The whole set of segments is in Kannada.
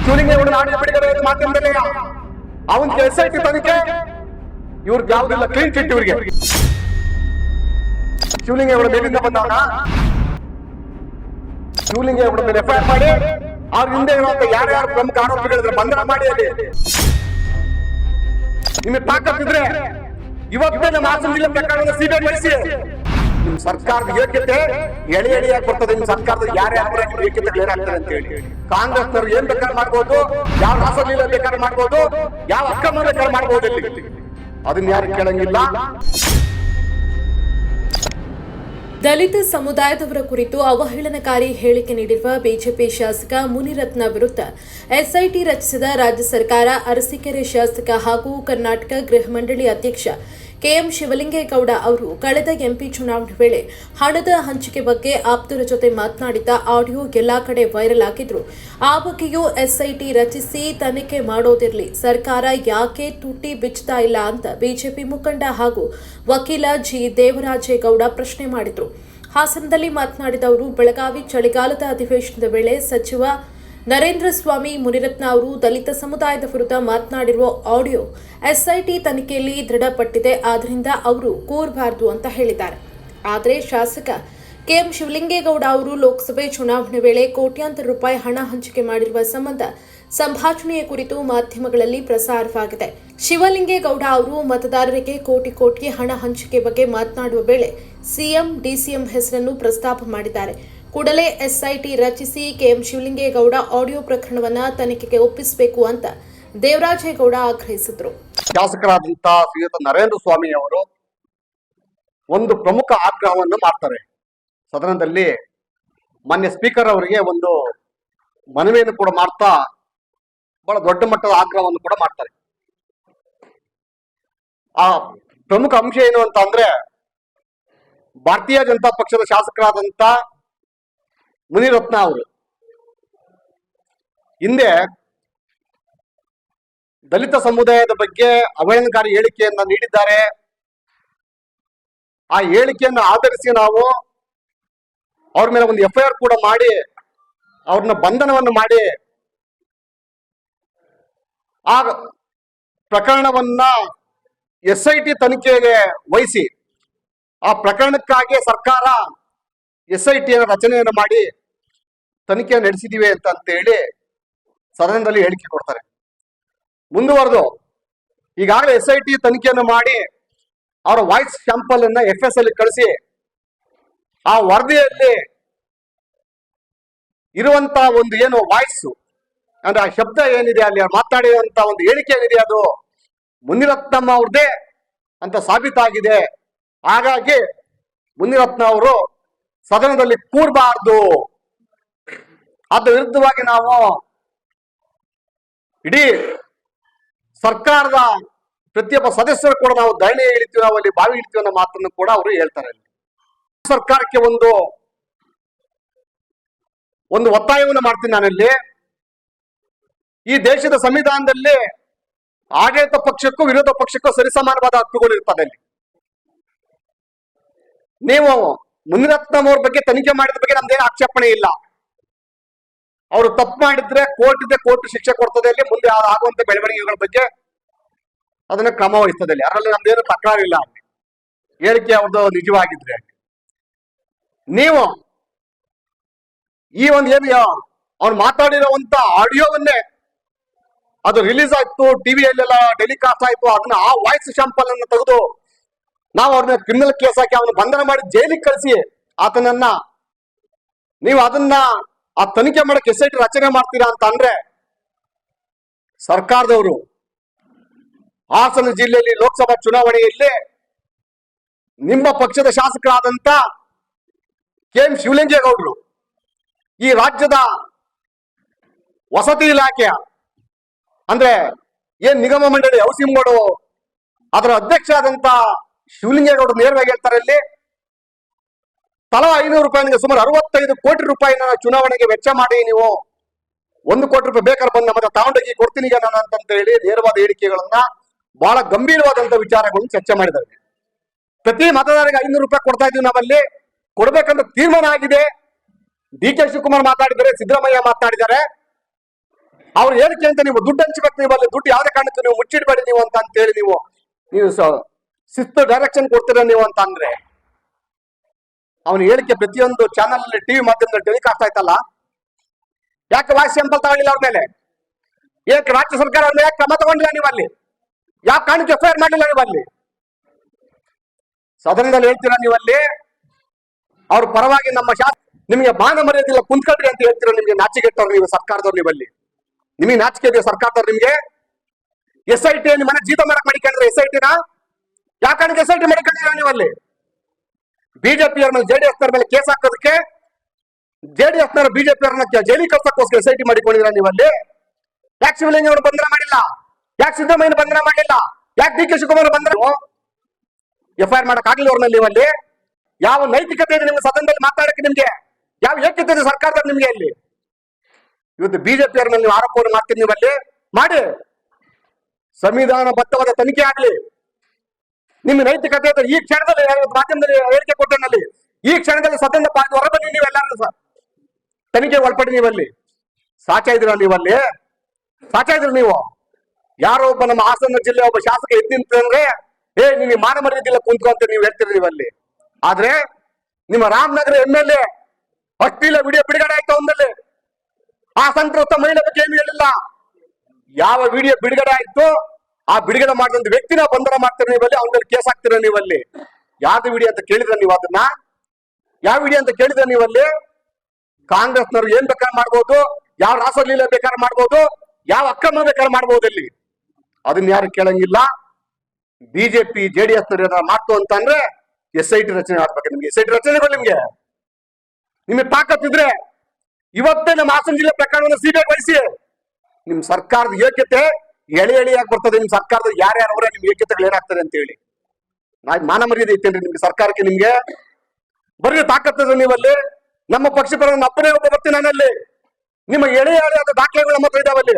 ಶಿವಲಿಂಗೇಗೌಡನ ಆಡಿಯೋ ಬಿಡುಗಡೆ ಮಾಧ್ಯಮದಲ್ಲಿ ಅವನಿಗೆ SIT ತನಿಖೆ, ಇವ್ರಿಗೆ ಯಾವುದಿಲ್ಲ, ಕ್ಲೀನ್ ಚಿಟ್ ಇವರಿಗೆ. ಶಿವಲಿಂಗೇಗೌಡ ಮೇಲಿಂದ ಬಂದಾಗ ಶಿವಲಿಂಗೇಗೌಡ ಮೇಲೆ FIR ಮಾಡಿ ಅವ್ರ ಹಿಂದೆ ಇರುವಂತ ಯಾರ್ಯಾರು ಪ್ರಮುಖ ಆರೋಪಿಗಳಿದ್ರೆ ಬಂಧನ ಮಾಡಿ. ಅಲ್ಲಿ ನಿಮಗೆ ತಾಕತ್ತಿದ್ರೆ ಇವತ್ತೇ ನಮ್ಮ ಹಾಸನ ಜಿಲ್ಲೆ ಪ್ರಕರಣದ CBI ನಡೆಸಿ. ನಿಮ್ ಸರ್ಕಾರದ ಯೋಗ್ಯತೆ ಎಳೆ ಎಳೆಯಾಗಿ ಬರ್ತದೆ. ನಿಮ್ ಸರ್ಕಾರದ ಯಾರ್ಯಾರ ಯೋಗ್ಯತೆ ಕ್ಲಿಯರ್ ಆಗ್ತದೆ ಅಂತ ಹೇಳಿ ಕಾಂಗ್ರೆಸ್ನವ್ರು ಏನ್ ಬೇಕಾದ್ರೆ ಮಾಡ್ಬೋದು, ಯಾವ ರಾಸಲೀಲೆ ಬೇಕಾದ್ರೆ ಮಾಡ್ಬೋದು, ಯಾವ ಅಕ್ರಮ ಬೇಕಾದ್ರೆ ಮಾಡ್ಬೋದು. ಇಲ್ಲಿ ಅದನ್ನ ಯಾರು ಕೇಳಂಗಿಲ್ಲ. ದಲಿತ ಸಮುದಾಯದವರ ಕುರಿತು ಅವಹೇಳನಕಾರಿ ಹೇಳಿಕೆ ನೀಡಿರುವ ಬಿಜೆಪಿ ಶಾಸಕ ಮುನಿರತ್ನ ವಿರುದ್ಧ SIT ರಚಿಸಿದ ರಾಜ್ಯ ಸರ್ಕಾರ ಅರಸೀಕೆರೆ ಶಾಸಕ ಹಾಗೂ ಕರ್ನಾಟಕ ಗೃಹ ಮಂಡಳಿ ಅಧ್ಯಕ್ಷ KM ಶಿವಲಿಂಗೇಗೌಡ ಅವರು ಕಳೆದ MP ಚುನಾವಣೆ ವೇಳೆ ಹಣದ ಹಂಚಿಕೆ ಬಗ್ಗೆ ಆಪ್ತರ ಜೊತೆ ಮಾತನಾಡಿದ ಆಡಿಯೋ ಎಲ್ಲಾ ಕಡೆ ವೈರಲ್ ಆಗಿದ್ರು. ಆ ಬಗ್ಗೆಯೂ SIT ರಚಿಸಿ ತನಿಖೆ ಮಾಡೋದಿರಲಿ, ಸರ್ಕಾರ ಯಾಕೆ ತುಟಿ ಬಿಚ್ಚುತ್ತಾ ಇಲ್ಲ ಅಂತ ಬಿಜೆಪಿ ಮುಖಂಡ ಹಾಗೂ ವಕೀಲ G ದೇವರಾಜೇಗೌಡ ಪ್ರಶ್ನೆ ಮಾಡಿದ್ರು. ಹಾಸನದಲ್ಲಿ ಮಾತನಾಡಿದ ಅವರು, ಬೆಳಗಾವಿ ಚಳಿಗಾಲದ ಅಧಿವೇಶನದ ವೇಳೆ ಸಚಿವ ನರೇಂದ್ರ ಸ್ವಾಮಿ ಮುನಿರತ್ನ ಅವರು ದಲಿತ ಸಮುದಾಯದ ವಿರುದ್ಧ ಮಾತನಾಡಿರುವ ಆಡಿಯೋ SIT ತನಿಖೆಯಲ್ಲಿ ದೃಢಪಟ್ಟಿದೆ, ಆದ್ದರಿಂದ ಅವರು ಕೂರಬಾರದು ಅಂತ ಹೇಳಿದ್ದಾರೆ. ಆದರೆ ಶಾಸಕ KM ಶಿವಲಿಂಗೇಗೌಡ ಅವರು ಲೋಕಸಭೆ ಚುನಾವಣೆ ವೇಳೆ ಕೋಟ್ಯಾಂತರ ರೂಪಾಯಿ ಹಣ ಹಂಚಿಕೆ ಮಾಡಿರುವ ಸಂಬಂಧ ಸಂಭಾಷಣೆಯ ಕುರಿತು ಮಾಧ್ಯಮಗಳಲ್ಲಿ ಪ್ರಸಾರವಾಗಿದೆ. ಶಿವಲಿಂಗೇಗೌಡ ಅವರು ಮತದಾರರಿಗೆ ಕೋಟಿ ಹಣ ಹಂಚಿಕೆ ಬಗ್ಗೆ ಮಾತನಾಡುವ ವೇಳೆ CM DCM ಹೆಸರನ್ನು ಪ್ರಸ್ತಾಪ ಮಾಡಿದ್ದಾರೆ. ಕೂಡಲೇ SIT ರಚಿಸಿ KM ಶಿವಲಿಂಗೇಗೌಡ ಆಡಿಯೋ ಪ್ರಕರಣವನ್ನ ತನಿಖೆಗೆ ಒಪ್ಪಿಸಬೇಕು ಅಂತ ದೇವರಾಜೇಗೌಡ ಆಗ್ರಹಿಸಿದ್ರು. ಶಾಸಕರಾದಂತ ಶ್ರೀಯುತ ನರೇಂದ್ರ ಸ್ವಾಮಿ ಅವರು ಒಂದು ಪ್ರಮುಖ ಆಗ್ರಹವನ್ನು ಮಾಡ್ತಾರೆ. ಸದನದಲ್ಲಿ ಮಾನ್ಯ ಸ್ಪೀಕರ್ ಅವರಿಗೆ ಒಂದು ಮನವಿಯನ್ನು ಕೂಡ ಮಾಡ್ತಾ ಬಹಳ ದೊಡ್ಡ ಮಟ್ಟದ ಆಗ್ರಹವನ್ನು ಕೂಡ ಮಾಡ್ತಾರೆ. ಆ ಪ್ರಮುಖ ಅಂಶ ಏನು ಅಂತ ಅಂದ್ರೆ, ಭಾರತೀಯ ಜನತಾ ಪಕ್ಷದ ಶಾಸಕರಾದಂತ ಮುನಿರತ್ನ ಅವರು ಹಿಂದೆ ದಲಿತ ಸಮುದಾಯದ ಬಗ್ಗೆ ಅವಹೇಳನಕಾರಿ ಹೇಳಿಕೆಯನ್ನ ನೀಡಿದ್ದಾರೆ. ಆ ಹೇಳಿಕೆಯನ್ನು ಆಧರಿಸಿ ನಾವು ಅವ್ರ ಮೇಲೆ ಒಂದು FIR ಕೂಡ ಮಾಡಿ ಅವ್ರನ್ನ ಬಂಧನವನ್ನು ಮಾಡಿ ಆ ಪ್ರಕರಣವನ್ನ SIT ತನಿಖೆಗೆ ವಹಿಸಿ ಆ ಪ್ರಕರಣಕ್ಕಾಗಿ ಸರ್ಕಾರ SIT ರಚನೆಯನ್ನು ಮಾಡಿ ತನಿಖೆ ನಡೆಸಿದೀವಿ ಅಂತ ಹೇಳಿ ಸದನದಲ್ಲಿ ಹೇಳಿಕೆ ಕೊಡ್ತಾರೆ. ಮುಂದುವರೆದು ಈಗಾಗಲೇ SIT ತನಿಖೆಯನ್ನು ಮಾಡಿ ಅವರ ವಾಯ್ಸ್ ಸ್ಯಾಂಪಲ್ ಅನ್ನ FS ಅಲ್ಲಿ ಕಳಿಸಿ ಆ ವರದಿಯಲ್ಲಿ ಇರುವಂತ ಒಂದು ಏನು ವಾಯ್ಸ್ ಅಂದ್ರೆ ಆ ಶಬ್ದ ಏನಿದೆ, ಅಲ್ಲಿ ಮಾತಾಡಿರುವಂತ ಒಂದು ಹೇಳಿಕೆ ಏನಿದೆ, ಅದು ಮುನಿರತ್ನಮ್ಮ ಅವ್ರದ್ದೇ ಅಂತ ಸಾಬೀತಾಗಿದೆ. ಹಾಗಾಗಿ ಮುನಿರತ್ನ ಅವರು ಸದನದಲ್ಲಿ ಕೂರಬಾರ್ದು. ಅದ್ರ ವಿರುದ್ಧವಾಗಿ ನಾವು ಇಡೀ ಸರ್ಕಾರದ ಪ್ರತಿಯೊಬ್ಬ ಸದಸ್ಯರು ಕೂಡ ನಾವು ಧರಣಿ ಇಳಿತೀವಿ, ನಾವು ಅಲ್ಲಿ ಬಾವಿ ಇಳಿತೀವಿ ಅನ್ನೋ ಮಾತನ್ನು ಕೂಡ ಅವರು ಹೇಳ್ತಾರೆ. ಸರ್ಕಾರಕ್ಕೆ ಒಂದು ಒತ್ತಾಯವನ್ನು ಮಾಡ್ತೀನಿ ನಾನಲ್ಲಿ. ಈ ದೇಶದ ಸಂವಿಧಾನದಲ್ಲಿ ಆಡಳಿತ ಪಕ್ಷಕ್ಕೂ ವಿರೋಧ ಪಕ್ಷಕ್ಕೂ ಸರಿಸಮಾನವಾದ ಹಕ್ಕುಗಳು ಇರ್ತದೆ. ಅಲ್ಲಿ ನೀವು ಮುನಿರತ್ನಂ ಅವ್ರ ಬಗ್ಗೆ ತನಿಖೆ ಮಾಡಿದ ಬಗ್ಗೆ ನಮ್ದೇನು ಆಕ್ಷೇಪಣೆ ಇಲ್ಲ. ಅವರು ತಪ್ಪು ಮಾಡಿದ್ರೆ ಕೋರ್ಟ್ ಶಿಕ್ಷೆ ಕೊಡ್ತದೆ. ಅಲ್ಲಿ ಮುಂದೆ ಆಗುವಂತ ಬೆಳವಣಿಗೆಗಳ ಬಗ್ಗೆ ಅದನ್ನ ಕ್ರಮ ವಹಿಸ್ತದೆ. ಅಲ್ಲಿ ಅದರಲ್ಲಿ ನಮ್ದೇನು ತಕರಾರಿಲ್ಲ. ಹೇಳಿಕೆ ಅವ್ರದ್ದು ನಿಜವಾಗಿದ್ರೆ ನೀವು ಈ ಒಂದು ಏನು ಅವ್ರು ಮಾತಾಡಿರುವಂತ ಆಡಿಯೋವನ್ನೇ ಅದು ರಿಲೀಸ್ ಆಯ್ತು, ಟಿವಿಯಲ್ಲೆಲ್ಲ ಟೆಲಿಕಾಸ್ಟ್ ಆಯ್ತು, ಅದನ್ನ ಆ ವಾಯ್ಸ್ ಶಾಂಪಲ್ ಅನ್ನು ತೆಗೆದು ನಾವು ಅವ್ರನ್ನ ಕ್ರಿಮಿನಲ್ ಕೇಸ್ ಹಾಕಿ ಅವನು ಬಂಧನ ಮಾಡಿ ಜೈಲಿಗೆ ಕಳಿಸಿ ಆತನನ್ನ ನೀವು ಅದನ್ನ ಆ ತನಿಖೆ ಮಾಡಕ್ಕೆ SIT ರಚನೆ ಮಾಡ್ತೀರಾ ಅಂತ ಅಂದ್ರೆ, ಸರ್ಕಾರದವರು ಹಾಸನ ಜಿಲ್ಲೆಯಲ್ಲಿ ಲೋಕಸಭಾ ಚುನಾವಣೆಯಲ್ಲಿ ನಿಮ್ಮ ಪಕ್ಷದ ಶಾಸಕರಾದಂತ KM ಶಿವಲಿಂಗೇಗೌಡರು ಈ ರಾಜ್ಯದ ವಸತಿ ಇಲಾಖೆಯ ಅಂದ್ರೆ ಏನ್ ನಿಗಮ ಮಂಡಳಿ ಹೌಸಿಂಗ್ ಬೋರ್ಡ್ ಅದರ ಅಧ್ಯಕ್ಷ ಆದಂತ ಶಿವಲಿಂಗೇಗೌಡರು ನೇರವಾಗಿ ಹೇಳ್ತಾರೆ, ಇಲ್ಲಿ ತಲಾ 500 ರೂಪಾಯಿಗೆ ಸುಮಾರು 65 ಕೋಟಿ ರೂಪಾಯಿನ ಚುನಾವಣೆಗೆ ವೆಚ್ಚ ಮಾಡಿ ನೀವು 1 ಕೋಟಿ ರೂಪಾಯಿ ಬೇಕಾದ್ರೆ ಬಂದು ನಮ್ಮ ತಗೊಂಡೋಗಿ ಕೊಡ್ತೀನಿ ಈಗ ನಾನು ಅಂತ ಹೇಳಿ ನೇರವಾದ ಹೇಳಿಕೆಗಳನ್ನ ಬಹಳ ಗಂಭೀರವಾದಂತ ವಿಚಾರಗಳನ್ನು ಚರ್ಚೆ ಮಾಡಿದ್ದಾರೆ. ಪ್ರತಿ ಮತದಾರರಿಗೆ 500 ರೂಪಾಯಿ ಕೊಡ್ತಾ ಇದೀವಿ, ನಾವಲ್ಲಿ ಕೊಡ್ಬೇಕಂತ ತೀರ್ಮಾನ ಆಗಿದೆ. DK ಶಿವಕುಮಾರ್ ಮಾತಾಡಿದ್ದಾರೆ, ಸಿದ್ದರಾಮಯ್ಯ ಮಾತನಾಡಿದ್ದಾರೆ. ಅವ್ರು ಹೇಳಿಕೆ ಅಂತ ನೀವು ದುಡ್ಡು ಹಂಚ್ಬೇಕು, ನೀವು ಅಲ್ಲಿ ದುಡ್ಡು ಯಾವ್ದೇ ಕಾರಣಕ್ಕೂ ನೀವು ಮುಚ್ಚಿಡ್ಬೇಡಿ ನೀವು ಅಂತ ಹೇಳಿ ನೀವು ಶಿಸ್ತು ಡೈರೆಕ್ಷನ್ ಕೊಡ್ತೀರ ನೀವು ಅಂತ ಅಂದ್ರೆ, ಅವನ ಹೇಳಿಕೆ ಪ್ರತಿಯೊಂದು ಚಾನಲ್ ಅಲ್ಲಿ ಟಿವಿ ಮಾಧ್ಯಮದಲ್ಲಿ ಟೆಲಿಕಾಸ್ಟ್ ಆಯ್ತಲ್ಲ, ಯಾಕೆ ವಾಯ್ಸ್ ಸ್ಯಾಂಪಲ್ ತಗೊಂಡಿಲ್ಲ ಅವ್ರ ಮೇಲೆ? ಯಾಕೆ ರಾಜ್ಯ ಸರ್ಕಾರ ಅವ್ರ ಮೇಲೆ ಯಾಕೆ ಕ್ರಮ ತಗೊಂಡಿಲ್ಲ ನೀವು ಅಲ್ಲಿ? ಯಾಕೆ ಕಾರಣಕ್ಕೆ ಎಫ್ಐಆರ್ ಮಾಡಲಿಲ್ಲ ನೀವು ಅಲ್ಲಿ? ಸದನದಲ್ಲಿ ಹೇಳ್ತೀರಾ ನೀವಲ್ಲಿ ಅವ್ರ ಪರವಾಗಿ ನಮ್ಮ ನಿಮಗೆ ಮಾನ ಮರ್ಯಾದಿಲ್ಲ ಕುಂತ್ಕೊಳ್ರಿ ಅಂತ ಹೇಳ್ತೀರಾ. ನಿಮ್ಗೆ ನಾಚಿಕೆಟ್ಟವ್ರು ನೀವು ಸರ್ಕಾರದವ್ರು, ನೀವಲ್ಲಿ ನಿಮಗೆ ನಾಚಿಕೆ ಇದೆಯಾ ಸರ್ಕಾರದವ್ರು? ನಿಮ್ಗೆ SIT ಮನೆ ಜೀತ ಮಾಡಕ್ ಮಾಡಿಕೊಂಡ್ರೆ SIT ಯಾಕೆ ಕಾರಣಕ್ಕೆ SIT ಮಾಡಿಕೊಂಡಿರ ನೀವಲ್ಲಿ? ಬಿಜೆಪಿ ಅವ್ರ ಮೇಲೆ JDS ನವರ ಮೇಲೆ ಕೇಸ್ ಹಾಕೋದಕ್ಕೆ, JDS ನವರ ಬಿಜೆಪಿ ಅವ್ರನ್ನ ಜೈಲಿಗೆ ಕಳ್ಸಕ್ಕೋಸ್ಕರ SIT ಮಾಡಿಕೊಂಡಿರ ನೀವಲ್ಲಿ. ಯಾಕೆ ಶಿವಲಿಂಗ ಅವರು ಬಂಧನ ಮಾಡಿಲ್ಲ? ಯಾಕೆ ಸಿದ್ದರಾಮಯ್ಯ ಬಂಧನ ಮಾಡಿಲ್ಲ? ಯಾಕೆ DK ಶಿವಕುಮಾರ್ ಬಂಧನ FIR ಮಾಡಕ್ ಆಗ್ಲಿಲ್ಲ ಅವ್ರನ್ನ ನೀವಲ್ಲಿ? ಯಾವ ನೈತಿಕತೆ ಇದೆ ನಿಮ್ಗೆ ಸದನದಲ್ಲಿ ಮಾತಾಡಕ್ಕೆ? ನಿಮ್ಗೆ ಯಾವ ಏಕತೆ ಇದೆ ಸರ್ಕಾರದಲ್ಲಿ ನಿಮ್ಗೆ? ಅಲ್ಲಿ ಇವತ್ತು ಬಿಜೆಪಿ ಅವ್ರ ಮೇಲೆ ನೀವು ಆರೋಪವನ್ನು ಮಾಡ್ತೀರಿ, ನೀವಲ್ಲಿ ಮಾಡಿ ಸಂವಿಧಾನಬದ್ಧವಾದ ತನಿಖೆ ಆಗ್ಲಿ. ನಿಮ್ಮ ನೈತಿಕತೆ ಈ ಕ್ಷಣದಲ್ಲಿ ಮಾಧ್ಯಮದಲ್ಲಿ ಹೇಳಿಕೆ ಕೊಟ್ಟನಲ್ಲಿ ಈ ಕ್ಷಣದಲ್ಲಿ ಸದನ ಹೊರಬನ್ನಿ, ನೀವೆಲ್ಲರೂ ಸಹ ತನಿಖೆ ಒಳಪಡಿ. ನೀವಲ್ಲಿ ಸಾಚಾ ಇದ್ದೀರಾ? ನೀವಲ್ಲಿ ಸಾಚಾ ಇದ್ರಿ ನೀವು? ಯಾರೋ ಒಬ್ಬ ನಮ್ಮ ಹಾಸನ ಜಿಲ್ಲೆ ಒಬ್ಬ ಶಾಸಕ ಎದ್ದಿಂತಂದ್ರೆ ನಿಮಗೆ ಮಾನ ಮರ್ಯಾದಿಲ್ಲ ಕುಂತ್ಕೊ ಅಂತ ನೀವು ಹೇಳ್ತೀರಿ ನೀವಲ್ಲಿ. ಆದ್ರೆ ನಿಮ್ಮ ರಾಮನಗರ MLA ಅಶ್ಲೀಲ ವಿಡಿಯೋ ಬಿಡುಗಡೆ ಆಯ್ತು ಒಂದಲ್ಲಿ, ಆ ಸಂತ್ರಸ್ತ ಮಹಿಳೆ ಬಗ್ಗೆ ಏನು ಹೇಳಿಲ್ಲ. ಯಾವ ವಿಡಿಯೋ ಬಿಡುಗಡೆ ಆಯ್ತು ಆ ಬಿಡುಗಡೆ ಮಾಡಿದಂತ ವ್ಯಕ್ತಿನ ಬಂಧನ ಮಾಡ್ತೀರ ನೀವಲ್ಲಿ, ಅವನ ಮೇಲೆ ಕೇಸ್ ಹಾಕ್ತೀರ ನೀವಲ್ಲಿ. ಯಾವ್ದು ವಿಡಿಯೋ ಅಂತ ಕೇಳಿದ್ರ ನೀವು? ಅದನ್ನ ಯಾವ ವಿಡಿಯೋ ಅಂತ ಕೇಳಿದ್ರ ನೀವಲ್ಲಿ? ಕಾಂಗ್ರೆಸ್ನವ್ರು ಏನ್ ಬೇಕಾದ್ರೆ ಮಾಡ್ಬೋದು, ಯಾವ ರಾಸಲೀಲೆ ಬೇಕಾದ್ರೆ ಮಾಡ್ಬೋದು, ಯಾವ ಅಕ್ರಮ ಬೇಕಾದ್ರೆ ಮಾಡ್ಬೋದು. ಇಲ್ಲಿ ಅದನ್ನ ಯಾರು ಕೇಳಂಗಿಲ್ಲ. ಬಿಜೆಪಿ JDS ಮಾಡ್ತು ಅಂತ ಅಂದ್ರೆ SIT ರಚನೆ ಆಗ್ಬೇಕು. ನಿಮ್ಗೆ SIT ರಚನೆಗಳು ನಿಮಗೆ ತಾಕತ್ತಿದ್ರೆ ಇವತ್ತೇ ನಮ್ಮ ಹಾಸನ ಜಿಲ್ಲೆ ಪ್ರಕರಣವನ್ನು CBI ವಹಿಸಿ. ನಿಮ್ ಸರ್ಕಾರದ ಯೋಗ್ಯತೆ ಎಳೆಯಾಗಿ ಬರ್ತದೆ. ನಿಮ್ ಸರ್ಕಾರದ ಯಾರ್ಯಾರವರ ನಿಮ್ ಯೋಗ್ಯತೆಗಳು ಏನಾಗ್ತದೆ ಅಂತ ಹೇಳಿ ಮಾನ ಮರ್ಯಾದೆ ಐತೇನ್ರಿ ನಿಮ್ಗೆ ಸರ್ಕಾರಕ್ಕೆ? ನಿಮ್ಗೆ ಬರೀ ತಾಕತ್ತದ ನೀವಲ್ಲಿ. ನಮ್ಮ ಪಕ್ಷ ಪರ ಅಪ್ಪನೇ ಒಬ್ಬ ಬರ್ತೀನಿ ನಾನಲ್ಲಿ. ನಿಮ್ಮ ಎಳೆಯಾದ ದಾಖಲೆಗಳು ನಮ್ಮ ಹತ್ರ ಇದಾವಲ್ಲಿ.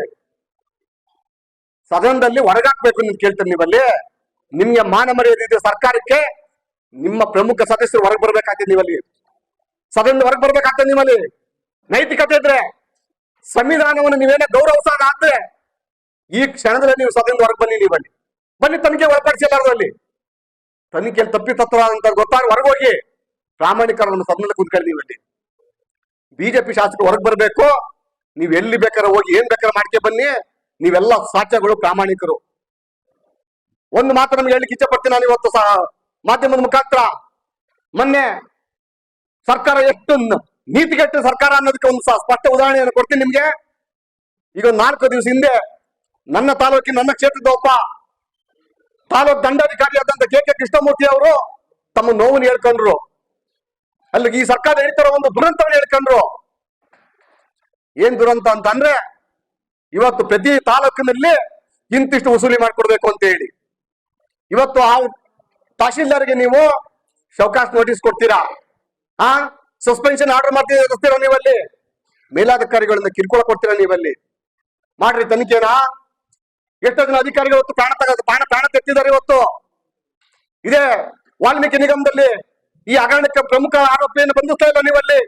ಸದನದಲ್ಲಿ ಹೊರಗಾಕ್ಬೇಕು ಅಂತ ಕೇಳ್ತಾರೆ ನೀವಲ್ಲಿ. ನಿಮ್ಗೆ ಮಾನ ಮರ್ಯಾದೆ ಇದೆ ಸರ್ಕಾರಕ್ಕೆ? ನಿಮ್ಮ ಪ್ರಮುಖ ಸದಸ್ಯರು ಹೊರಗೆ ಬರ್ಬೇಕಾಗ್ತದೆ ನೀವಲ್ಲಿ, ಸದನದ ಹೊರಗೆ ಬರ್ಬೇಕಾಗ್ತದೆ ನೀವಲ್ಲಿ. ನೈತಿಕತೆ ಇದ್ರೆ, ಸಂವಿಧಾನವನ್ನು ನೀವೇನೋ ಗೌರವಿಸೋಣ ಆದ್ರೆ ಈ ಕ್ಷಣದಲ್ಲಿ ನೀವು ಸದನದ ಹೊರಗೆ ಬನ್ನಿ. ನೀವಲ್ಲಿ ಬನ್ನಿ, ತನಿಖೆ ಒಳಪಡಿಸಲಾರದಲ್ಲಿ ತನಿಖೆಯಲ್ಲಿ ತಪ್ಪಿತತ್ವ ಅಂತ ಗೊತ್ತಾಗ ಹೊರಗೆ ಹೋಗಿ ಪ್ರಾಮಾಣಿಕರನ್ನು ಸದನದಲ್ಲಿ ಕುಂತ್ಕೊಳ್ಳಿ. ನೀವಲ್ಲಿ ಬಿಜೆಪಿ ಶಾಸಕರು ಹೊರಗೆ ಬರ್ಬೇಕು. ನೀವ್ ಎಲ್ಲಿ ಬೇಕಾದ್ರೆ ಹೋಗಿ ಏನ್ ಬೇಕಾದ್ರೆ ಮಾಡ್ಕೆ ಬನ್ನಿ. ನೀವೆಲ್ಲ ಸಾಕ್ಷ್ಯಗಳು ಪ್ರಾಮಾಣಿಕರು. ಒಂದು ಮಾತ್ರ ನಮ್ಗೆ ಹೇಳಿಕ್ಕೆ ಇಚ್ಛೆ ಪಡ್ತೀನಿ ನಾನು ಇವತ್ತು ಮಾಧ್ಯಮದ ಮುಖಾಂತರ. ಮೊನ್ನೆ ಸರ್ಕಾರ ಎಷ್ಟು ನೀತಿಗೆಟ್ಟ ಸರ್ಕಾರ ಅನ್ನೋದಕ್ಕೆ ಒಂದು ಸ್ಪಷ್ಟ ಉದಾಹರಣೆಯನ್ನು ಕೊಡ್ತೀನಿ ನಿಮ್ಗೆ. ಈಗ 4 ದಿವಸ ಹಿಂದೆ ನನ್ನ ತಾಲೂಕಿನ ನನ್ನ ಕ್ಷೇತ್ರದ ಒಬ್ಬ ತಾಲೂಕ್ ದಂಡಾಧಿಕಾರಿಯಾದಂತ KK ಕೃಷ್ಣಮೂರ್ತಿ ಅವರು ತಮ್ಮ ನೋವನ್ನು ಹೇಳ್ಕೊಂಡ್ರು. ಅಲ್ಲಿ ಈ ಸರ್ಕಾರ ಹೇಳ್ತಾರ ಒಂದು ದುರಂತವನ್ನು ಹೇಳ್ಕೊಂಡ್ರು. ಏನ್ ದುರಂತ ಅಂತಂದ್ರೆ, ಇವತ್ತು ಪ್ರತಿ ತಾಲೂಕಿನಲ್ಲಿ ಇಂತಿಷ್ಟು ವಸೂಲಿ ಮಾಡ್ಕೊಡ್ಬೇಕು ಅಂತ ಹೇಳಿ ಇವತ್ತು ಆ ತಹಶೀಲ್ದಾರ್ಗೆ ನೀವು ಶವಕಾಶ್ ನೋಟಿಸ್ ಕೊಡ್ತೀರಾ, ಸಸ್ಪೆನ್ಷನ್ ಆರ್ಡರ್ ಮಾಡ್ತೀರಾ ನೀವಲ್ಲಿ, ಮೇಲಾಧಿಕಾರಿಗಳಿಂದ ಕಿರುಕುಳ ಕೊಡ್ತೀರಾ ನೀವಲ್ಲಿ. ಮಾಡ್ರಿ ತನಿಖೆನಾ. ಎಷ್ಟೋ ಜನ ಅಧಿಕಾರಿಗಳು ಇವತ್ತು ಪ್ರಾಣ ತೆತ್ತಿದ್ದಾರೆ. ಇವತ್ತು ಇದೇ ವಾಲ್ಮೀಕಿ ನಿಗಮದಲ್ಲಿ ಈ ಹಗರಣಕ್ಕೆ ಪ್ರಮುಖ ಆರೋಪಿಯನ್ನು ಬಂಧಿಸ್ತಾ ಇಲ್ಲ ನೀವಲ್ಲಿ.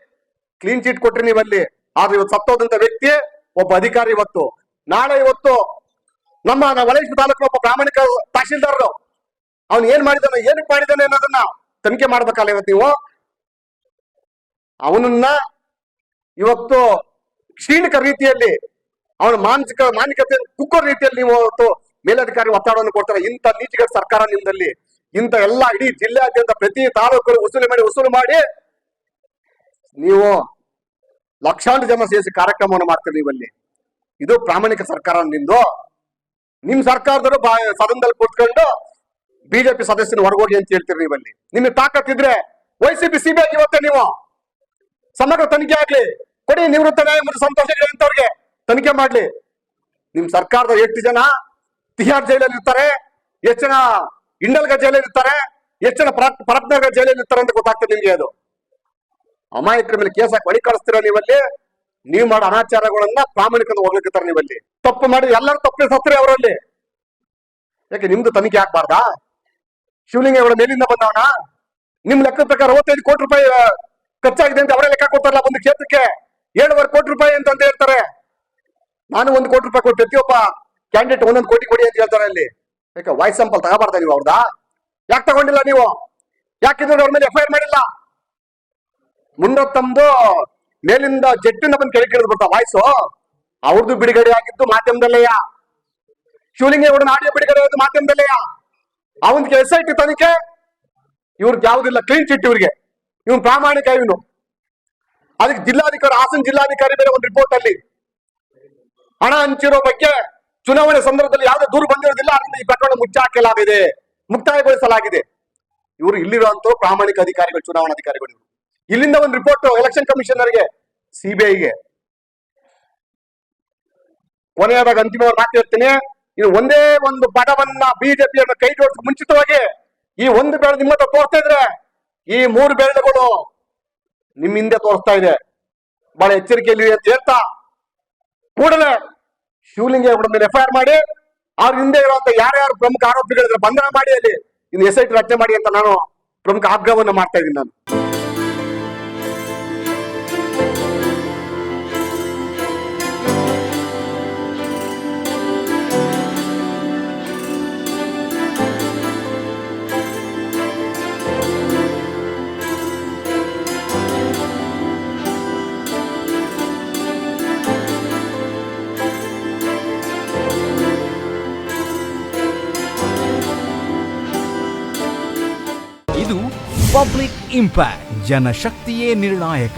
ಕ್ಲೀನ್ ಚೀಟ್ ಕೊಟ್ರಿ ನೀವಲ್ಲಿ. ಆದ್ರೆ ಇವತ್ತು ಸತ್ತೋದಂತ ವ್ಯಕ್ತಿ ಒಬ್ಬ ಅಧಿಕಾರಿ. ಇವತ್ತು ನಾಳೆ ಇವತ್ತು ನಮ್ಮ ವಲಯ ತಾಲೂಕಿನ ಒಬ್ಬ ಪ್ರಾಮಾಣಿಕ ತಹಶೀಲ್ದಾರರು ಅವನು ಏನ್ ಮಾಡಿದಾನೆ, ಏನಕ್ಕೆ ಮಾಡಿದಾನೆ ಅನ್ನೋದನ್ನ ತನಿಖೆ ಮಾಡ್ಬೇಕಲ್ಲ ಇವತ್ತು ನೀವು. ಅವನನ್ನ ಇವತ್ತು ಕ್ಷೀಣಿಕ ರೀತಿಯಲ್ಲಿ ಅವನ ಮಾನಸಿಕತೆ ಕುಕ್ಕೋ ರೀತಿಯಲ್ಲಿ ನೀವು ಇವತ್ತು ಮೇಲಧಿಕಾರಿ ಒತ್ತಡವನ್ನು ಕೊಡ್ತಾರೆ. ಇಂಥ ನೀತಿಗಳ ಸರ್ಕಾರ ನಿಮ್ದಲ್ಲಿ. ಇಂಥ ಎಲ್ಲ ಇಡೀ ಜಿಲ್ಲೆಯಾದ್ಯಂತ ಪ್ರತಿ ತಾಲೂಕು ವಸೂಲು ಮಾಡಿ ನೀವು ಲಕ್ಷಾಂತರ ಜನ ಸೇರಿಸಿ ಕಾರ್ಯಕ್ರಮವನ್ನು ಮಾಡ್ತೀರಿ ನೀವಲ್ಲಿ. ಇದು ಪ್ರಾಮಾಣಿಕ ಸರ್ಕಾರ ನಿಮ್ದು. ನಿಮ್ ಸರ್ಕಾರದವರು ಸದನದಲ್ಲಿ ಕೂತ್ಕೊಂಡು ಬಿಜೆಪಿ ಸದಸ್ಯನ ಹೊರಗೋಗಿ ಅಂತ ಹೇಳ್ತೀರಿ ನೀವಲ್ಲಿ. ನಿಮಗೆ ತಾಕತ್ತಿದ್ರೆ YCB CBI ಇವತ್ತೇ ನೀವು ಸಮಗ್ರ ತನಿಖೆ ಆಗ್ಲಿ ಕೊಡಿ. ನಿವೃತ್ತ ನ್ಯಾಯಮೂರ್ತಿ ಸಂತೋಷ್ ಅಂತವ್ರಿಗೆ ತನಿಖೆ ಮಾಡ್ಲಿ. ನಿಮ್ ಸರ್ಕಾರದ ಎಷ್ಟು ಜನ ತಿಹಾರ್ ಜೈಲಲ್ಲಿ ಇರ್ತಾರೆ, ಎಷ್ಟು ಜನ ಇಂಡಲ್ಗ ಜೈಲಲ್ಲಿ ಇರ್ತಾರೆ, ಎಷ್ಟು ಜನ ಪರಪ್ನಗರ ಜೈಲಲ್ಲಿ ಇರ್ತಾರೆ ಅಂತ ಗೊತ್ತಾಗ್ತದೆ ನಿಮ್ಗೆ. ಅದು ಅಮಾಯಕರ ಮೇಲೆ ಕೇಸ್ ಹಾಕಿ ಬಳಿ ಕಳಿಸ್ತೀರ ನೀವಲ್ಲಿ. ನೀವು ಮಾಡೋ ಅನಾಚಾರಗಳನ್ನ ಪ್ರಾಮಾಣಿಕತೆ ಹೋಗ್ಲಿಕ್ಕಿರ್ತಾರೆ ನೀವಲ್ಲಿ. ತಪ್ಪು ಮಾಡಿ ಎಲ್ಲರೂ ತಪ್ಪೇ ಸತ್ರೆ ಅವರಲ್ಲಿ. ಯಾಕೆ ನಿಮ್ದು ತನಿಖೆ ಆಗ್ಬಾರ್ದಾ? ಶಿವಲಿಂಗೇಗೌಡ ಮೇಲಿಂದ ಬಂದವನ ನಿಮ್ ಲೆಕ್ಕದ ಪ್ರಕಾರ 55 ಕೋಟಿ ರೂಪಾಯಿ ಖರ್ಚಾಗಿದೆ ಅಂತ ಅವರೇ ಲೆಕ್ಕ ಕೊಡ್ತಾರಲ್ಲ ಒಂದು ಕ್ಷೇತ್ರಕ್ಕೆ. 7.5 ಕೋಟಿ ರೂಪಾಯಿ ಅಂತ ಹೇಳ್ತಾರೆ. ನಾನು 1 ಕೋಟಿ ರೂಪಾಯಿ ಕೊಟ್ಟು ಪ್ರತಿಯೊಬ್ಬ ಕ್ಯಾಂಡಿಡೇಟ್ 1 ಕೋಟಿ ಕೊಡಿ ಅಂತ ಹೇಳ್ತಾರೆ ಅಲ್ಲಿ. ಯಾಕೆ ವಾಯ್ಸ್ ಸ್ಯಾಂಪಲ್ ತಗೋಬಾರ್ದ ನೀವು ಅವ್ರದಾ? ಯಾಕೆ ತಗೊಂಡಿಲ್ಲ ನೀವು? ಯಾಕಿದ್ರೆ ಅವ್ರ ಮೇಲೆ FIR ಮಾಡಿಲ್ಲ? ಮುಂದೆ ತಮ್ದು ಮೇಲಿಂದ ಜಟ್ಟಿಂದ ಬಂದು ಕೆಳಗೆ ಇಳಿದು ಬರ್ತಾ ವಾಯ್ಸು. ಅವ್ರದ್ದು ಬಿಡುಗಡೆ ಆಗಿದ್ದು ಮಾಧ್ಯಮದಲ್ಲೆಯ. ಶಿವಲಿಂಗೇಗೌಡನ ಆಡಿಯೋ ಬಿಡುಗಡೆ ಆಗೋದು ಮಾಧ್ಯಮದಲ್ಲೆಯ. ಅವನಿಗೆ SIT ತನಿಖೆ ಇವ್ರಿಗೆ ಯಾವುದಿಲ್ಲ, ಕ್ಲೀನ್ ಚಿಟ್ ಇವ್ರಿಗೆ. ಇವನು ಪ್ರಾಮಾಣಿಕ ಇವನು. ಅದಕ್ಕೆ ಜಿಲ್ಲಾಧಿಕಾರಿ, ಹಾಸನ ಜಿಲ್ಲಾಧಿಕಾರಿ ಬೇರೆ ಒಂದು ರಿಪೋರ್ಟ್ ಅಲ್ಲಿ ಹಣ ಹಂಚಿರೋ ಬಗ್ಗೆ ಚುನಾವಣೆ ಸಂದರ್ಭದಲ್ಲಿ ಯಾವುದೇ ದೂರು ಬಂದಿರೋದಿಲ್ಲ, ಅದರಿಂದ ಈ ಪ್ರಕರಣ ಮುಚ್ಚಾಕಲಾಗಿದೆ, ಮುಕ್ತಾಯಗೊಳಿಸಲಾಗಿದೆ. ಇವರು ಇಲ್ಲಿರುವಂತ ಪ್ರಾಮಾಣಿಕ ಅಧಿಕಾರಿಗಳು, ಚುನಾವಣಾಧಿಕಾರಿಗಳು. ಇಲ್ಲಿಂದ ಒಂದು ರಿಪೋರ್ಟ್ ಎಲೆಕ್ಷನ್ ಕಮಿಷನರ್ಗೆ, CBIಗೆ. ಕೊನೆಯದಾಗ ಅಂತಿಮವಾಗಿ ಮಾತು ಹೇಳ್ತೀನಿ, ಇನ್ನು ಒಂದೇ ಒಂದು ಪದವನ್ನ ಬಿಜೆಪಿಯನ್ನು ಕೈ ಜೋಡಿಸಿ ಮುಂಚಿತವಾಗಿ ಈ ಒಂದು ಬೆಳೆ ನಿಮ್ಮ ಹತ್ರ ತೋರಿಸ್ತಾ ಇದ್ರೆ ಈ 3 ಬೆಳೆಗಳು ನಿಮ್ಮ ಹಿಂದೆ ತೋರಿಸ್ತಾ ಇದೆ. ಬಹಳ ಎಚ್ಚರಿಕೆಯಲ್ಲಿ ಅಂತ ಹೇಳ್ತಾ ಕೂಡಲೇ ಶಿವಲಿಂಗೇಗೌಡ ಮೇಲೆ FIR ಮಾಡಿ ಅವ್ರ ಹಿಂದೆ ಇರುವಂತ ಯಾರ್ಯಾರು ಪ್ರಮುಖ ಆರೋಪಿಗಳಿದ್ರೆ ಬಂಧನ ಮಾಡಿ ಅಲ್ಲಿ ಇನ್ನು SIT ರಚನೆ ಮಾಡಿ ಅಂತ ನಾನು ಪ್ರಮುಖ ಆಗ್ರಹವನ್ನು ಮಾಡ್ತಾ ಇದ್ದೀನಿ ನಾನು. ಇದು ಪಬ್ಲಿಕ್ ಇಂಪ್ಯಾಕ್ಟ್, ಜನಶಕ್ತಿಯೇ ನಿರ್ಣಾಯಕ.